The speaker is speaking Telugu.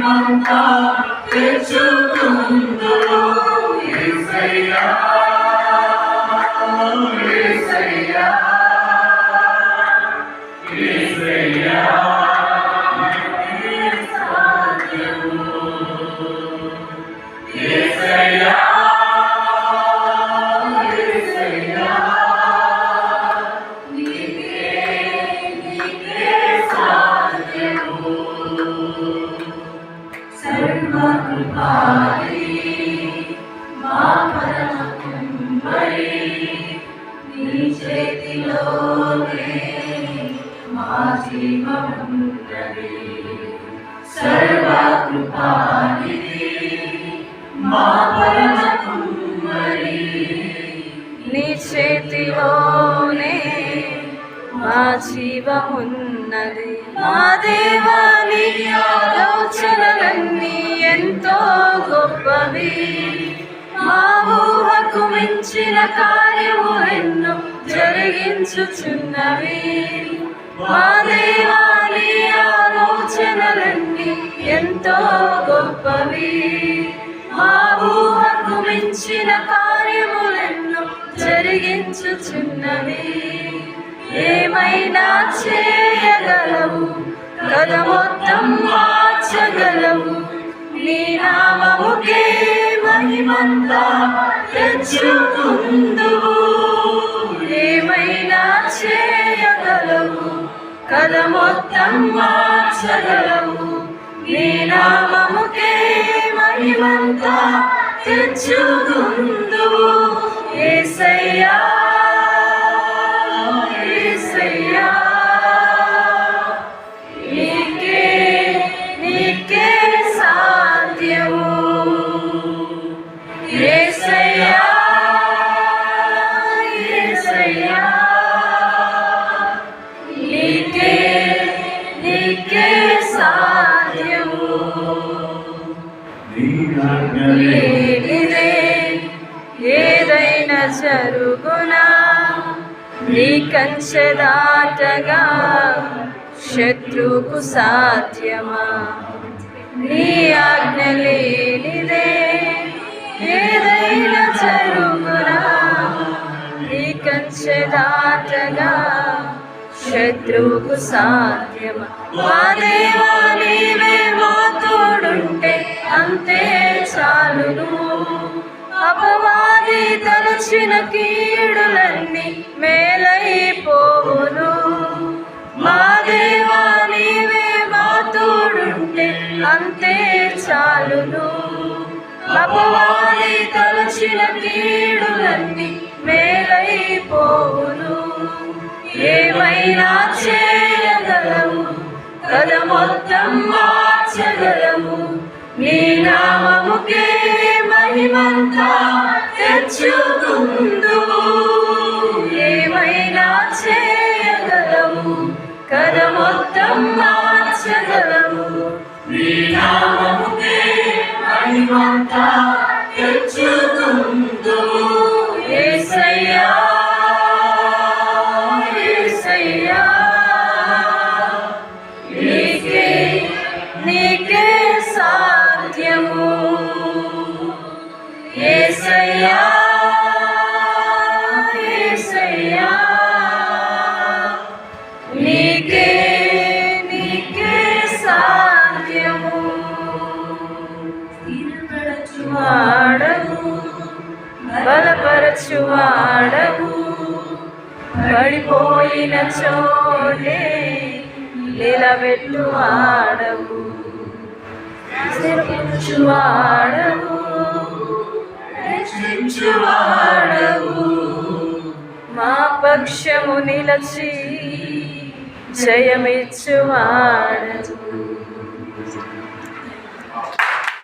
మహిమంతా తెచ్చుకుందువు యేసయ్యా యేసయ్యా యేసయ్యా యేసయ్యా మా పరమకుమ్మరి నీ చేతిలోనే మా జీవమున్నది సర్వకృపానిధి మా పరమకుమ్మరి నీ చేతిలోనే మా జీవమున్నది మా దేవాని ఆలోచనలన్నీ ఎంతో గొప్పవి మా ఊహకు మించిన కార్యములెన్నో జరిగించుచున్నవి మా దేవాని ఆలోచనలన్నీ ఎంతో గొప్పవి మా ఊహకు మించిన కార్యములెన్నో జరిగించుచున్నవి ఏమైనా చేయగలవు కథ మొత్తం మార్చగలవు నీ నామముకే మహిమంతా తెచ్చుకుందువు ఏమైనా చేయగలవు కథ మొత్తం మార్చగలవు నీ నామముకే మహిమంతా తెచ్చుకుందువు యేసయ్యా యేసయ్యా నీకే సాధ్యము యేసయ్యా యేసయ్యా నీకే సాధ్యము లేనిదే ఏదైనా జరుగునా నీ కంచె దాటగా శత్రువుకు సాధ్యమా నీ ఆజ్ఞ లేనిదే ఏదైనా జరుగునా నీ కంచె దాటగా శత్రువుకు సాధ్యమా మా దేవా నీవే మా తోడుంటే అంతే చాలును అపవాది తలచిన కీడులన్నీ మేలైపోవును మా దేవా నీవే మా తోడుంటే అంతే చాలును అపవాది తలచిన కీడులన్నీ మేలైపోవును ఏమైనా చేయగలవు కథ మొత్తం మార్చగలవు నీ నామముకే మహిమంతా తెచ్చుకుందువు ఏమైనా చేయగలవు కథ మొత్తం మార్చగలవు నీ నామముకే మహిమంతా తెచ్చుకుందువు యేసయ్యా యేసయ్యా నీకే సాధ్యము యేసయ్యా యేసయ్యా నీకే సాధ్యము స్థిరపరచువాడవు బలపరచువాడవు పడిపోయిన చోటే నిలబెట్టువాడవు స్థిరపరచువాడవు రక్షించువాడవు మా పక్షము నిలచి జయమిచ్చువాడవు